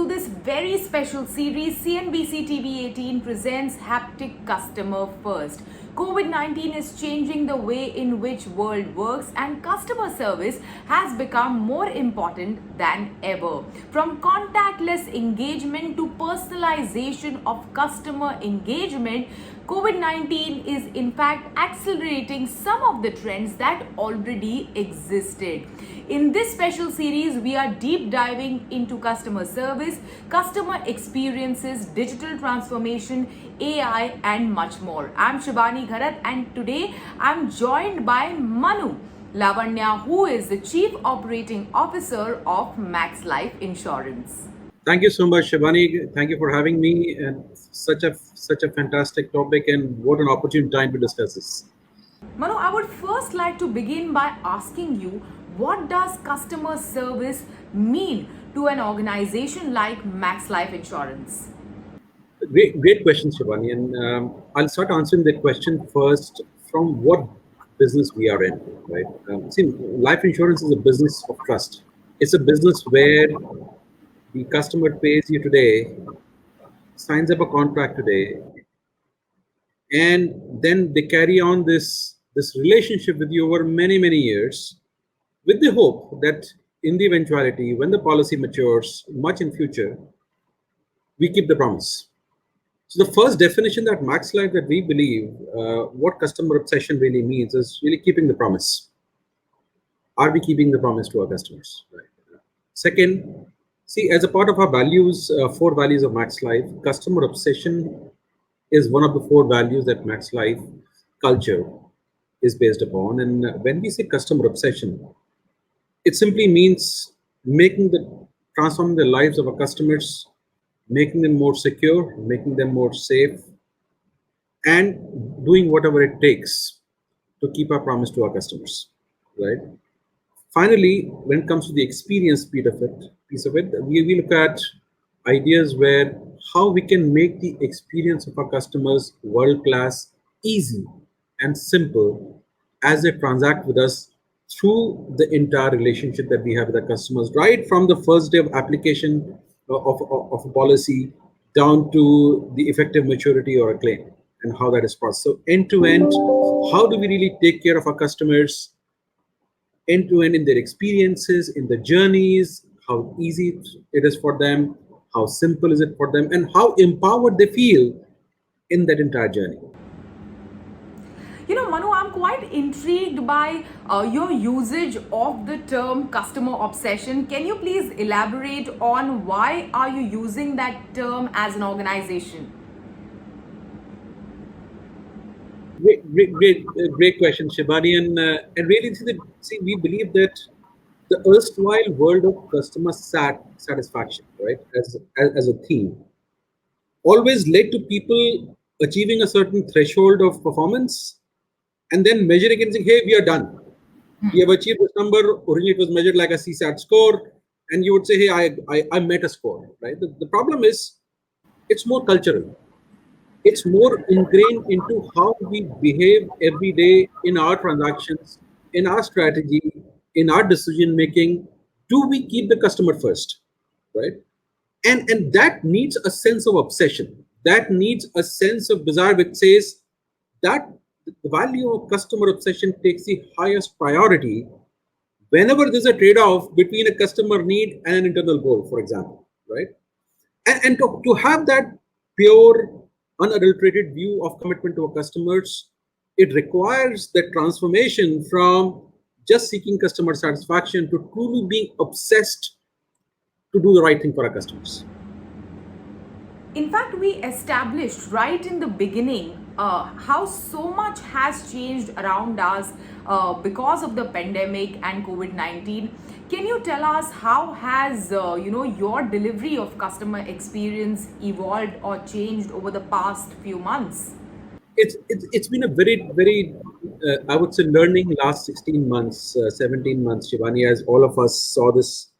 this very special series. CNBC TV 18 presents Haptic Customer First. COVID-19 is changing the way in which world works, and customer service has become more important than ever. From contactless engagement to personalization of customer engagement, COVID-19 is in fact accelerating some of the trends that already existed. In this special series, we are deep diving into customer service, customer experiences, digital transformation, AI, and much more. I'm Shivani Gharat, and today I'm joined by Manu Lavanya, who is the Chief Operating Officer of Max Life Insurance. Thank you so much, Shabani. Thank you for having me. And such a fantastic topic, and what an opportune time to discuss this. Manu, I would first like to begin by asking you, what does customer service mean to an organization like Max Life Insurance? Great question, Shabani. And I'll start answering that question first from what business we are in, right? See, life insurance is a business of trust. It's a business where the customer pays you today, signs up a contract today, and then they carry on this relationship with you over many years, with the hope that in the eventuality when the policy matures much in future, we keep the promise. So the first definition that Max Life that we believe what customer obsession really means is really keeping the promise. Are we keeping the promise to our customers? Right. Second, see, as a part of our values, four values of Max Life, customer obsession is one of the four values that Max Life culture is based upon. And when we say customer obsession, it simply means transforming the lives of our customers, making them more secure, making them more safe, and doing whatever it takes to keep our promise to our customers, right? Finally, when it comes to the experience piece of it, we look at ideas where how we can make the experience of our customers world class, easy, and simple as they transact with us through the entire relationship that we have with our customers, right from the first day of application of a policy down to the effective maturity or a claim and how that is processed. So end to end, how do we really take care of our customers end to end in their experiences, in the journeys, how easy it is for them, how simple is it for them, and how empowered they feel in that entire journey. You know, Manu, I'm quite intrigued by your usage of the term customer obsession. Can you please elaborate on why are you using that term as an organization? Great question, Shibani. And really, we believe that the erstwhile world of customer satisfaction, right, as a theme, always led to people achieving a certain threshold of performance and then measuring and saying, hey, we are done. We have achieved this number. Originally, it was measured like a CSAT score. And you would say, hey, I met a score, right? The problem is, it's more cultural. It's more ingrained into how we behave every day in our transactions, in our strategy, in our decision making. Do we keep the customer first, right? And that needs a sense of obsession. That needs a sense of desire, which says that the value of customer obsession takes the highest priority whenever there's a trade-off between a customer need and an internal goal, for example, right? And to have that pure, unadulterated view of commitment to our customers, it requires that transformation from just seeking customer satisfaction to truly being obsessed to do the right thing for our customers. In fact, we established right in the beginning how so much has changed around us because of the pandemic and COVID-19. Can you tell us how has your delivery of customer experience evolved or changed over the past few months? It's been a very I would say learning last 16 months, 17 months, Shivani, as all of us saw this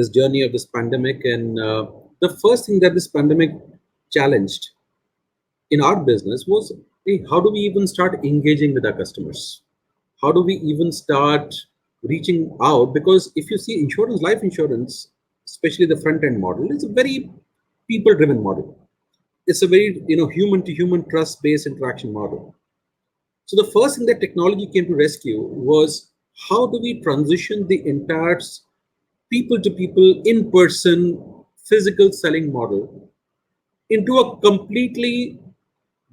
journey of this pandemic. And the first thing that this pandemic challenged in our business was, hey, how do we even start engaging with our customers? How do we even start reaching out? Because if you see insurance, life insurance, especially the front end model, is a very people driven model. It's a very human to human trust based interaction model. So the first thing that technology came to rescue was how do we transition the entire people to people in person physical selling model into a completely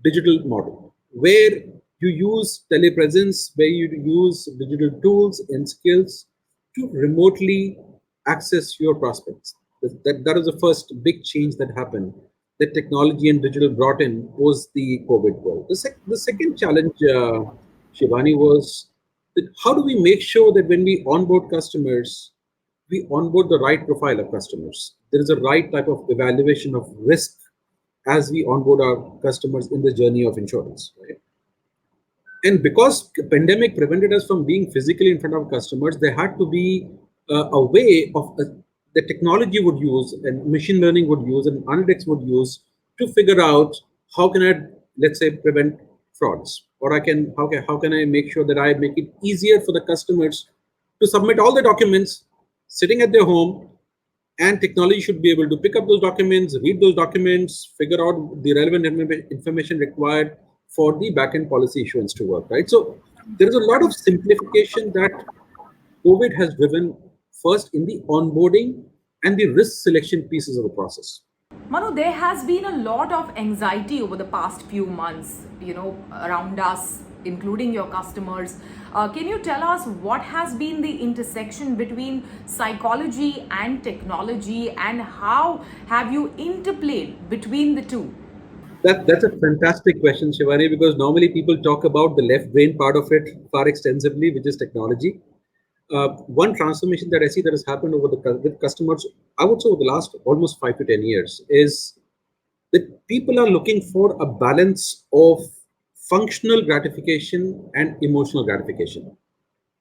digital model where you use telepresence, where you use digital tools and skills to remotely access your prospects. That is the first big change that happened that technology and digital brought in was the COVID world. The second challenge, Shivani, was that how do we make sure that when we onboard customers, we onboard the right profile of customers? There is a right type of evaluation of risk as we onboard our customers in the journey of insurance, right? And because pandemic prevented us from being physically in front of customers, there had to be a way of the technology would use and machine learning would use and analytics would use to figure out how can I, let's say, prevent frauds, or how can I make sure that I make it easier for the customers to submit all the documents sitting at their home, and technology should be able to pick up those documents, read those documents, figure out the relevant information required for the backend policy issuance to work, right? So there is a lot of simplification that COVID has driven first in the onboarding and the risk selection pieces of the process. Manu, there has been a lot of anxiety over the past few months, around us, including your customers. Can you tell us what has been the intersection between psychology and technology, and how have you interplayed between the two? That's a fantastic question, Shivani, because normally people talk about the left brain part of it far extensively, which is technology. One transformation that I see that has happened over with customers, I would say over the last almost 5 to 10 years, is that people are looking for a balance of functional gratification and emotional gratification.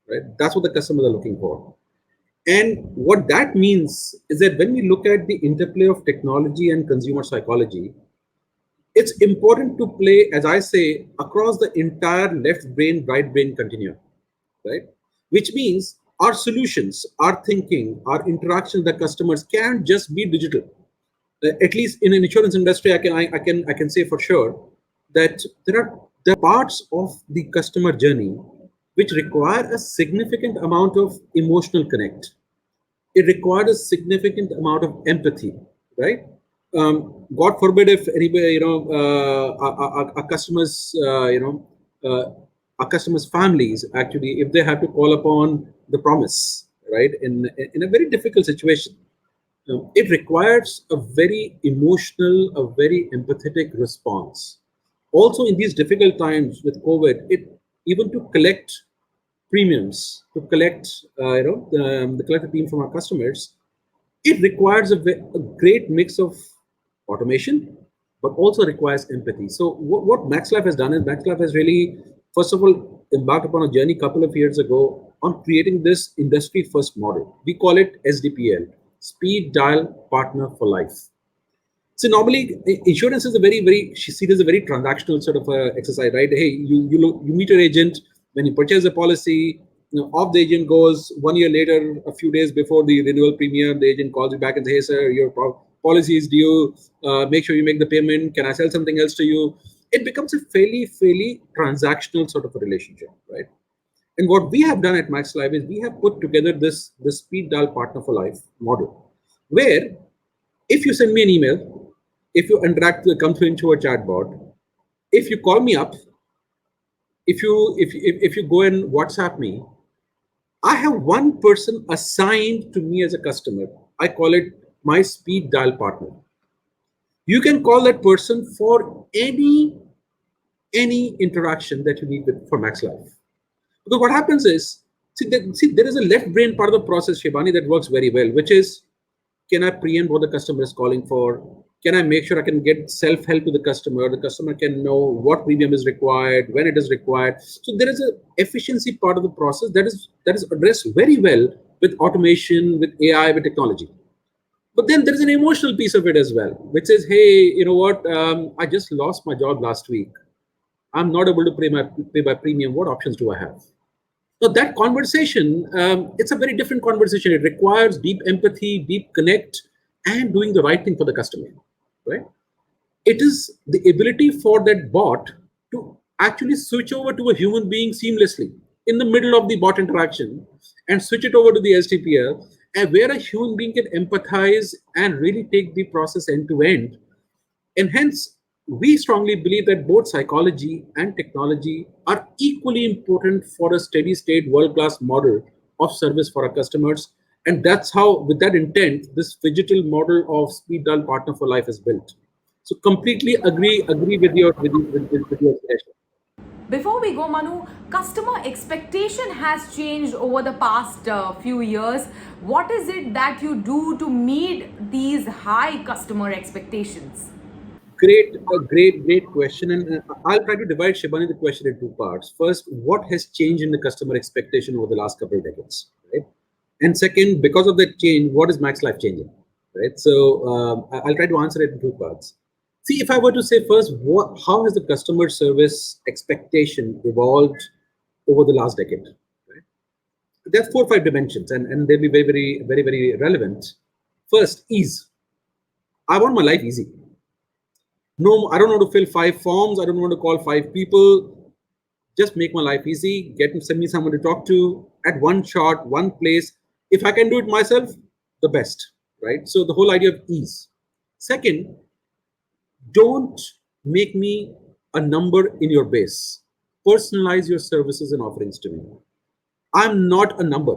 Right? That's what the customers are looking for. And what that means is that when we look at the interplay of technology and consumer psychology, it's important to play, as I say, across the entire left brain, right brain continuum, right? Which means our solutions, our thinking, our interaction with the customers can't just be digital. At least in an insurance industry, I can say for sure that there are parts of the customer journey which require a significant amount of emotional connect. It required a significant amount of empathy, right? God forbid if anybody, our customers, our customers' families actually, if they have to call upon the promise, right, in a very difficult situation, it requires a very emotional, a very empathetic response. Also, in these difficult times with COVID, it even to collect premiums, to collect, the collective team from our customers, it requires a great mix of automation, but also requires empathy. So what MaxLife has done is MaxLife has really, first of all, embarked upon a journey a couple of years ago on creating this industry first model. We call it SDPL, Speed Dial Partner for Life. So normally insurance is a very seen as a very transactional sort of exercise, right? Hey, you meet your agent when you purchase a policy. Off the agent goes 1 year later, a few days before the renewal premium, the agent calls you back and says, "Hey, sir, your policy is due. Make sure you make the payment. Can I sell something else to you?" It becomes a fairly transactional sort of a relationship, right? And what we have done at MaxLife is we have put together this speed dial partner for life model, where if you send me an email, if you interact, come through into a chatbot, if you call me up, if you go and WhatsApp me, I have one person assigned to me as a customer. I call it my speed dial partner. You can call that person for any interaction that you need with for MaxLife. Because what happens is, there is a left brain part of the process, Shivani, that works very well, which is, can I preempt what the customer is calling for? Can I make sure I can get self-help to the customer? The customer can know what premium is required, when it is required. So there is a efficiency part of the process that is addressed very well with automation, with AI, with technology. But then there is an emotional piece of it as well, which says, hey, you know what? I just lost my job last week. I'm not able to pay my premium. What options do I have? So that conversation, it's a very different conversation. It requires deep empathy, deep connect, and doing the right thing for the customer, right? It is the ability for that bot to actually switch over to a human being seamlessly in the middle of the bot interaction and switch it over to the STPL, and where a human being can empathize and really take the process end to end. And hence, we strongly believe that both psychology and technology are equally important for a steady state, world class model of service for our customers. And that's how, with that intent, this digital model of Speed Dial Partner for Life is built. So completely agree with your suggestion. Before we go, Manu, customer expectation has changed over the past few years. What is it that you do to meet these high customer expectations? Great question. And I'll try to divide, Shibani, the question in two parts. First, what has changed in the customer expectation over the last couple of decades, right? And second, because of that change, what is Max Life changing, right? So I'll try to answer it in two parts. See, if I were to say first, how has the customer service expectation evolved over the last decade? Right? There's four or five dimensions, and they'll be very relevant. First, ease. I want my life easy. No, I don't want to fill five forms. I don't want to call five people. Just make my life easy. Send me someone to talk to at one shot, one place. If I can do it myself, the best, right? So the whole idea of ease. Second, don't make me a number in your base. Personalize your services and offerings to me. I'm not a number.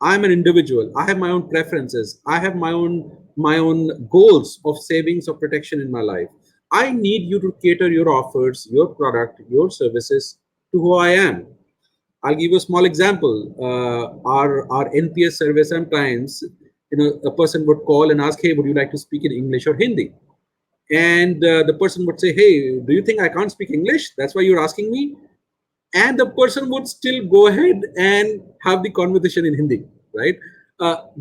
I'm an individual. I have my own preferences. I have my own goals of savings or protection in my life. I need you to cater your offers, your product, your services to who I am. I'll give you a small example. Our NPS survey sometimes, a person would call and ask, "Hey, would you like to speak in English or Hindi?" And the person would say, "Hey, do you think I can't speak English? That's why you're asking me?" And the person would still go ahead and have the conversation in Hindi, right?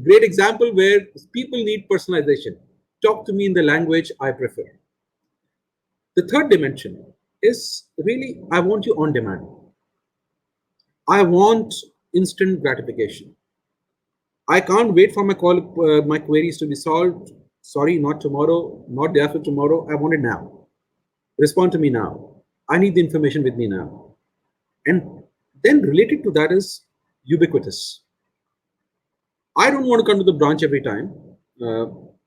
Great example where people need personalization. Talk to me in the language I prefer. The third dimension is really, I want you on demand. I want instant gratification. I can't wait for my queries to be solved. Sorry, not tomorrow, not day after tomorrow. I want it now. Respond to me now. I need the information with me now. And then related to that is ubiquitous. I don't want to come to the branch every time. Uh,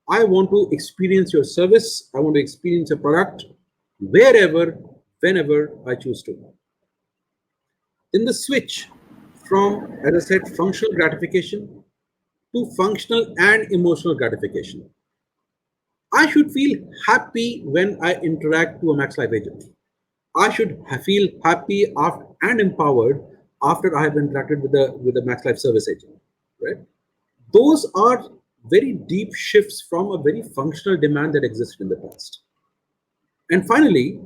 I want to experience your service. I want to experience a product wherever, whenever I choose to. Then the switch from, as I said, functional gratification to functional and emotional gratification. I should feel happy when I interact to a Max Life agent. I should feel happy after, and empowered after I have interacted with the Max Life service agent, right? Those are very deep shifts from a very functional demand that existed in the past. And finally,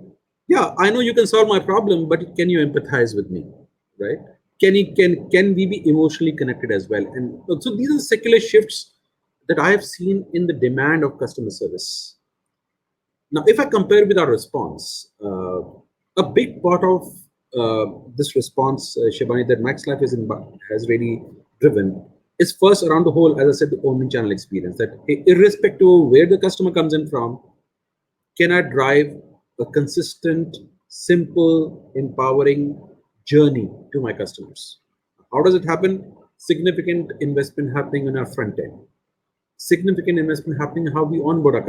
yeah, I know you can solve my problem, but can you empathize with me, right? Can we be emotionally connected as well? And so these are secular shifts that I have seen in the demand of customer service. Now, if I compare with our response, a big part of this response, Shibani, that Max Life has really driven is first around the whole, as I said, the omni-channel experience. That irrespective of where the customer comes in from, can I drive a consistent, simple, empowering journey to my customers? How does it happen? Significant investment happening in our front end. Significant investment happening in how we onboard our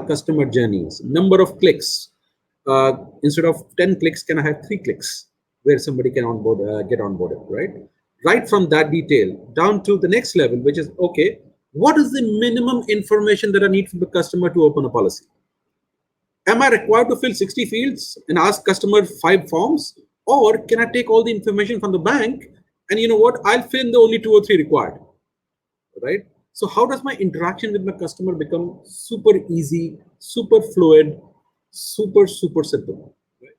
customer journeys, number of clicks. Instead of 10 clicks, can I have 3 clicks where somebody can get onboarded, right? Right from that detail down to the next level, which is, okay, what is the minimum information that I need from the customer to open a policy? Am I required to fill 60 fields and ask customer 5 forms? Or can I take all the information from the bank and you know what, I'll fill in the only 2 or 3 required, right? So how does my interaction with my customer become super easy, super fluid, super simple? Right?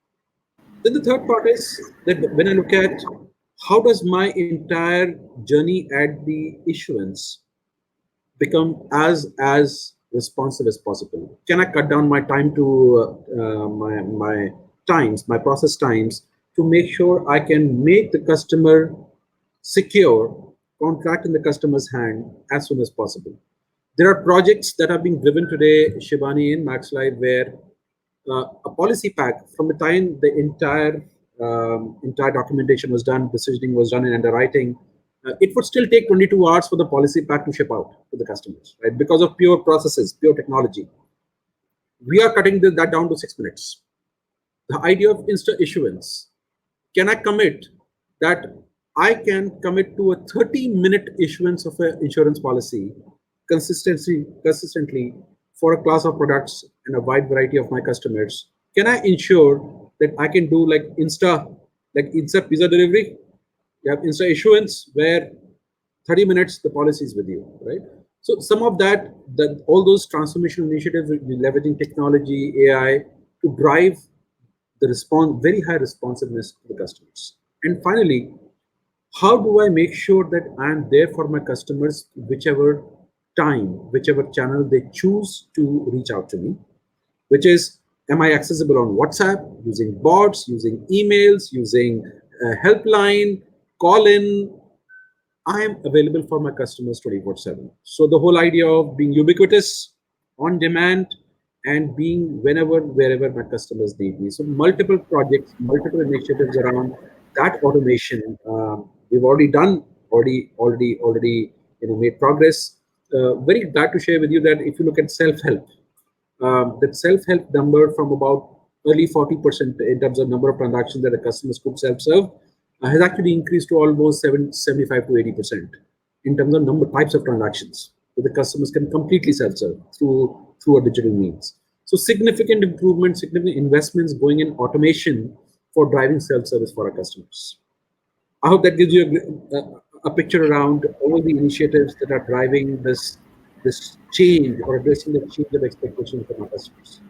Then the third part is that when I look at how does my entire journey at the issuance become as responsive as possible? Can I cut down my time to my process times to make sure I can make the customer secure, contract in the customer's hand as soon as possible. There are projects that are being driven today, Shivani, in Max Live, where a policy pack from the time the entire documentation was done, decisioning was done in underwriting, it would still take 22 hours for the policy pack to ship out to the customers, right? Because of pure processes, pure technology. We are cutting that down to 6 minutes. The idea of instant issuance. Can I commit that I can commit to a 30-minute issuance of an insurance policy consistently for a class of products and a wide variety of my customers? Can I ensure that I can do like instant pizza delivery? You have instant issuance where 30 minutes the policy is with you, right? So some of that all those transformation initiatives will be leveraging technology, AI to drive the very high responsiveness to the customers. And finally, how do I make sure that I'm there for my customers, whichever time, whichever channel they choose to reach out to me, which is, am I accessible on WhatsApp, using bots, using emails, using helpline, call in? I am available for my customers 24/7. So the whole idea of being ubiquitous, on demand, and being whenever, wherever my customers need me. So multiple projects, multiple initiatives around that automation. We've already done, already made progress. Very glad to share with you that if you look at self-help, that self-help number from about early 40% in terms of number of transactions that the customers could self-serve has actually increased to almost 75 to 80% in terms of number types of transactions that the customers can completely self-serve through a digital means. So significant improvement, significant investments going in automation for driving self-service for our customers. I hope that gives you a picture around all the initiatives that are driving this change or addressing the change of expectations from our customers.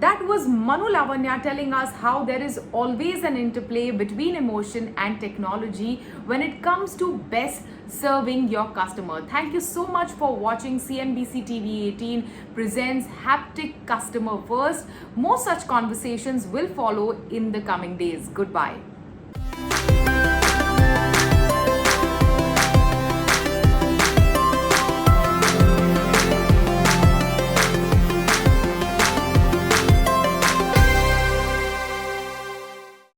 That was Manu Lavanya telling us how there is always an interplay between emotion and technology when it comes to best serving your customer. Thank you so much for watching. CNBC TV 18 presents Haptic Customer First. More such conversations will follow in the coming days. Goodbye.